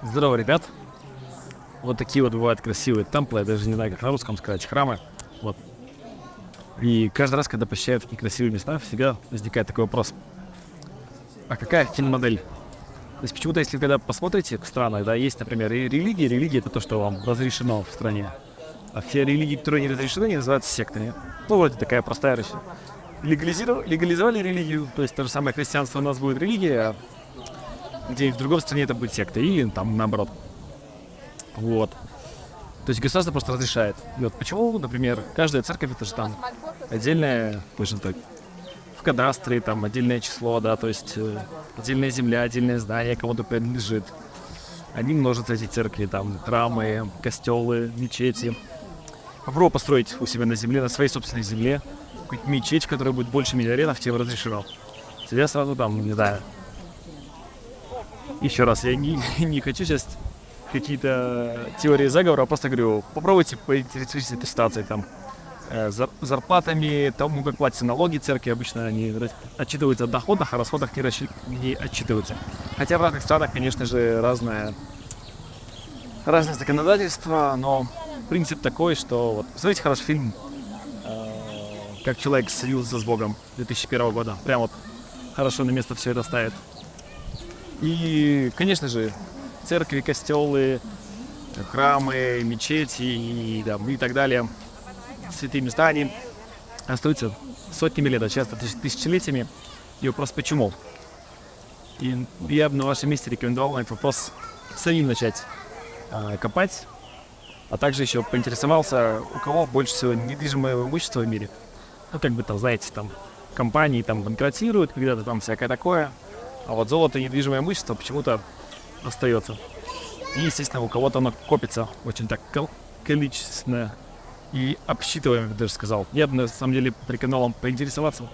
Здорово, ребят. Вот такие вот бывают красивые темплы, я даже не знаю, как на русском сказать, храмы. Вот. И каждый раз, когда посещаю такие красивые места, всегда возникает такой вопрос. А какая фин-модель? То есть почему-то, если когда посмотрите в странах, да, есть, например, и религии. Религия — это то, что вам разрешено в стране. А все религии, которые не разрешены, они называются сектами. Ну, вроде такая простая вещь. Легализовали религию, то есть то же самое христианство у нас будет религия, а где в другой стране это будет секта, или там наоборот. Вот. То есть государство просто разрешает. И вот почему, например, каждая церковь — это же там отдельная, так, в кадастре там отдельное число, да, то есть отдельная земля, отдельное здание кому-то принадлежит. Они множатся, эти церкви, там, храмы, костелы, мечети. Попробуй построить у себя на земле, на своей собственной земле, какую-нибудь мечеть, которая будет больше минаретов, тебе разрешено. Тебя сразу там, не знаю. Еще раз, я не хочу сейчас какие-то теории заговора, просто говорю, попробуйте поинтересуйтесь этой ситуацией, там, зарплатами, тому, как платятся налоги церкви, обычно они отчитываются о доходах, а расходах не отчитываются. Хотя в разных странах, конечно же, разное законодательство, но принцип такой, что вот, посмотрите хороший фильм «Как человек слился с Богом» 2001 года, прям вот хорошо на место все это ставит. И, конечно же, церкви, костелы, храмы, мечети и так далее, святые места, они остаются сотнями лет, а часто тысячелетиями. И вопрос почему? И я бы на вашем месте рекомендовал на этот вопрос самим начать копать, а также еще поинтересовался, у кого больше всего недвижимого имущества в мире. Ну, как бы там, знаете, там компании там банкротируют, когда-то там всякое такое, а вот золото и недвижимое имущество почему-то остается. И, естественно, у кого-то оно копится очень так количественно и обсчитываемо, я даже сказал. Я бы, на самом деле, рекомендовал вам поинтересоваться,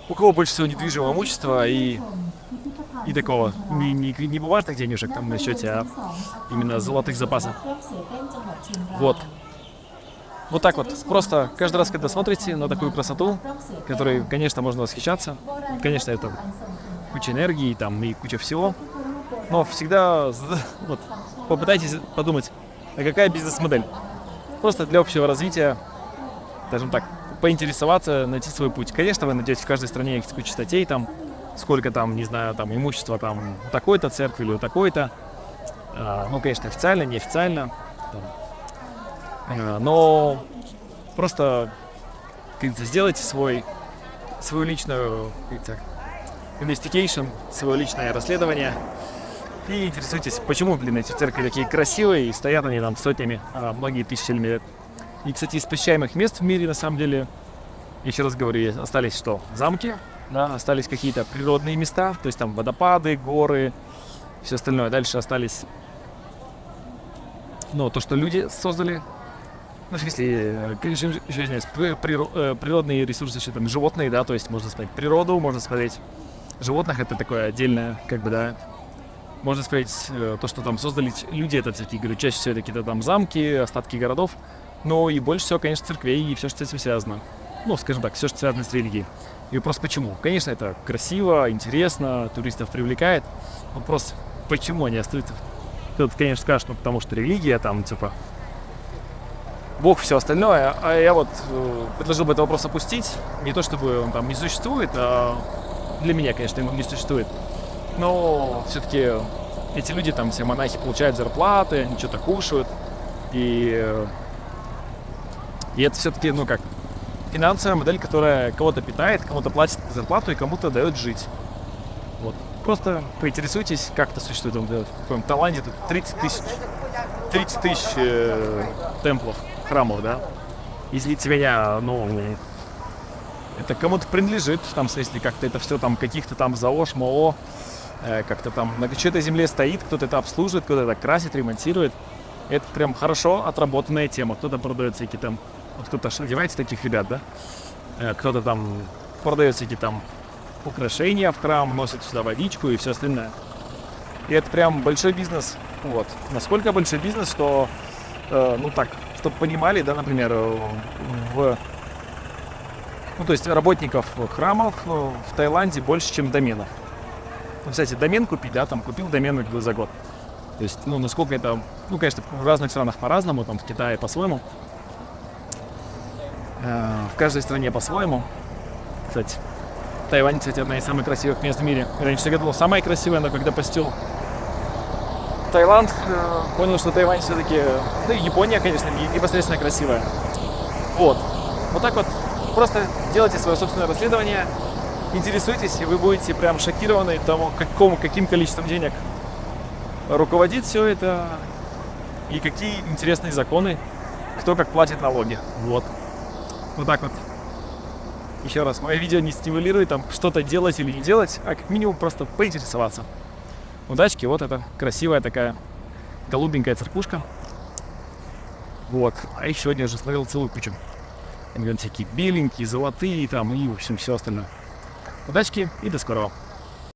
у кого больше всего недвижимого имущества и такого, не бумажных денежек там на счете, а именно золотых запасов. Вот. Вот так вот. Просто каждый раз, когда смотрите на такую красоту, которой, конечно, можно восхищаться, конечно, это куча энергии там и куча всего, но всегда вот, попытайтесь подумать, а какая бизнес-модель? Просто для общего развития, скажем так, поинтересоваться, найти свой путь. Конечно, вы найдете в каждой стране есть куча статей, там, сколько там, не знаю, там, имущества там у такой-то церкви или у такой-то. Ну, конечно, официально, неофициально. Но просто, как говорится, сделайте свою личную, investigation, свое личное расследование и интересуйтесь, почему, эти церкви такие красивые и стоят они там сотнями, многие тысячами лет. И, кстати, из посещаемых мест в мире, на самом деле, еще раз говорю, остались что? Замки, да, остались какие-то природные места, то есть там водопады, горы, все остальное. Дальше остались, то, что люди создали. Ну, в смысле, природные ресурсы, еще там животные, да, то есть можно смотреть природу, можно смотреть животных, это такое отдельное, можно сказать, то, что там создали люди, это все-таки, говорю, чаще всего это какие-то там замки, остатки городов, но и больше всего, конечно, церквей и все, что с этим связано. Ну, скажем так, все, что связано с религией. И вопрос, почему? Конечно, это красиво, интересно, туристов привлекает. Вопрос, почему они остаются? Кто-то, конечно, скажет, потому что религия, там, Бог, все остальное. А я вот предложил бы этот вопрос опустить. Не то, чтобы он там не существует, а для меня, конечно, он не существует. Но все-таки эти люди, там, все монахи получают зарплаты, они что-то кушают. И это все-таки, финансовая модель, которая кого-то питает, кому-то платит зарплату и кому-то дает жить. Вот. Просто поинтересуйтесь, как это существует. В каком-то Таиланде тут 30 тысяч темплов, храмов, да. Извините меня, это кому-то принадлежит, там, в смысле, как-то это все там каких-то там ЗАО, МОО, как-то там на чьей-то земле стоит, кто-то это обслуживает, кто-то это красит, ремонтирует. Это прям хорошо отработанная тема. Кто-то продает всякие там, вот кто-то одевается таких ребят, да, кто-то там продает всякие там украшения в храм, носит сюда водичку и все остальное. И это прям большой бизнес. Вот. Насколько большой бизнес, что, чтобы понимали, да, например, то есть работников храмов в Таиланде больше, чем доменов. Кстати, домен купить, да, там купил домен за год. То есть, ну, насколько это, ну, конечно, в разных странах по-разному, там в Китае по-своему. В каждой стране по-своему. Кстати, Тайвань, кстати, одна из самых красивых мест в мире. Раньше всегда было самое красивое, но когда посетил Таиланд, понял, что Тайвань все-таки, да и Япония, конечно, непосредственно красивая. Вот. Вот так вот просто делайте свое собственное расследование, интересуйтесь, и вы будете прям шокированы тому, каким количеством денег руководит все это, и какие интересные законы, кто как платит налоги. Вот. Вот так вот. Еще раз, мое видео не стимулирует там что-то делать или не делать, а как минимум просто поинтересоваться. Удачки, вот это красивая такая голубенькая церквушка. Вот. А их сегодня я же смотрел целую кучу. Они всякие беленькие, золотые там и, в общем, все остальное. Удачки и до скорого.